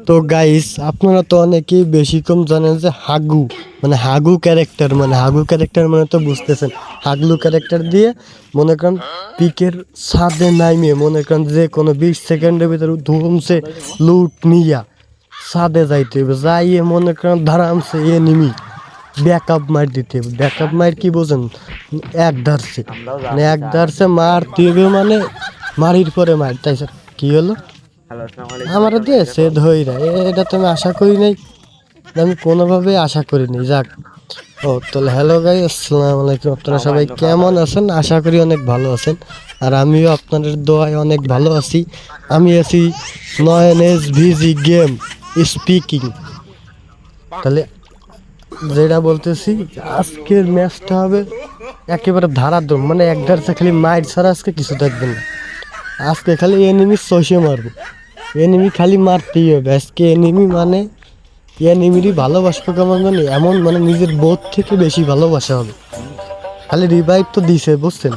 তো গাইস, আপনারা তো অনেকেই বেশি কম জানেন যে হাগু হাগু ক্যারেক্টার মানে তো বুঝতেছেন। হাগলু ক্যারেক্টার দিয়ে মনে করেন পিকের ছাদে নাইমে মনে করেন যে কোনো 20 সেকেন্ডের ভিতরে ধুমছে লুট নিয়া ছাদে যাইতে হবে, যাইয়ে মনে করেন ধারামছে এনিমি ব্যাকআপ মার দিতে হবে। ব্যাকআপ মার কি বোঝেন? এক ধারছে মারতে হবে, মানে মারির পরে মার। তাই স্যার কি হলো আমার দিয়েছে ধইরা, এটা তো আমি আশা করি নাই, আমি কোনোভাবে আশা করিনি। যাক, ও তাহলে হ্যালো গাইস, আসসালামু আলাইকুম। আপনারা সবাই কেমন আছেন? আশা করি অনেক ভালো আছেন, আর আমিও আপনাদের দোয়ায় অনেক ভালো আছি। আমি আছি নয়ন ভিজি গেম স্পিকিং। তাহলে যেটা বলতেছি, আজকের ম্যাচটা হবে একেবারে ধারাধুম, মানে এক ধারসে খালি মাইর ছাড়া আজকে কিছু দেখবেন না। আজকে খালি এনিমি শোষে মারবো, এনিমি খালি মারতেই হবে আজকে। এনিমিরই ভালোবাসবো কেমন জানি, এমন মানে নিজের বোধ থেকে বেশি ভালোবাসা হবে। খালি রিভাইভ তো দিছে বুঝছেন,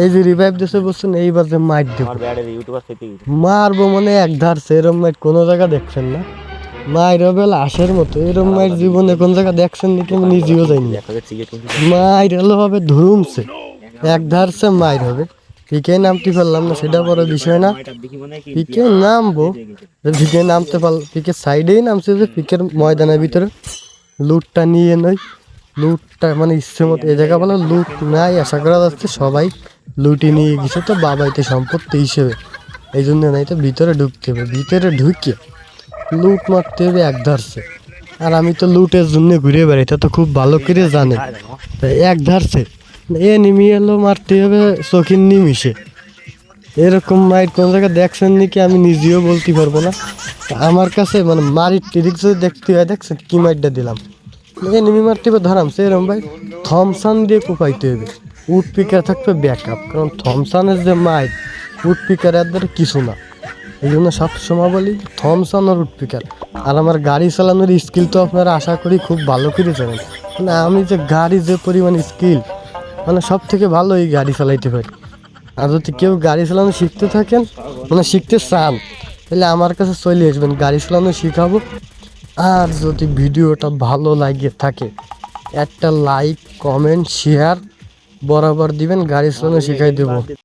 এই যে রিভাইভ দিছে বুঝছেন, এইবার যে মাইর দেবো মারবো, মানে এক ধারছে এরম মাইর কোনো জায়গা দেখছেন না। মায়ের হবে লাশের মতো, এরম মায়ের জীবনে কোন জায়গা দেখছেন নাকি? আমি নিজেও যাইনি। মায়ের হলো হবে ধুমছে, এক ধারছে মায়ের হবে। পিকে নামতে পারলাম না, সেটা বড় বিষয় না। পিকে নামবো, পিকে নামতে পারলাম, পিকের সাইডেই নামছে, যে পিকের ময়দানের ভিতরে লুটটা নিয়ে নয়। লুটটা মানে ইচ্ছে মতো এ জায়গা বলে লুট নাই, আশা করা যাচ্ছে সবাই লুটি নিয়ে গেছে তো বাবাইতে সম্পত্তি হিসেবে, এই জন্য নাই তো ভিতরে ঢুকতে হবে। ভিতরে ঢুকে লুট মারতে হবে এক ধারছে, আর আমি তো লুটের জন্য ঘুরে বেড়াই, তা তো খুব ভালো করে জানে। এক ধারছে এনিমি এলো, মারতে হবে চোখের নিমিশে। এরকম মাইর কোন জায়গায় দেখছেন নাকি আমি নিজেও বলতে পারবো না। আমার কাছে মানে মারির টিরিক যদি দেখতে হয়, দেখছেন কি মাইরটা দিলাম। এনিমি মারতে হবে ধরামছে এরম ভাই, থমসান দিয়ে কোপাইতে হবে। উড পিকার থাকবে ব্যাকআপ, কারণ থমসানের যে মাইর উড পিকার এর দ্বারা কিছু না। এই জন্য সবসময় বলি থমসন আর উডপিকার। আর আমার গাড়ি চালানোর স্কিল তো আপনারা আশা করি খুব ভালো করে জানেন, মানে আমি যে গাড়ি যে পরিমাণ স্কিল, মানে সব থেকে ভালো এই গাড়ি চালাইতে পারি। আর যদি কেউ গাড়ি চালানো শিখতে থাকেন, মানে শিখতে চান, তাহলে আমার কাছে চলে আসবেন, গাড়ি চালানো শিখাবো। আর যদি ভিডিওটা ভালো লাগে থাকে, একটা লাইক কমেন্ট শেয়ার বরাবর দিবেন, গাড়ি চালানো শিখাই দেবো।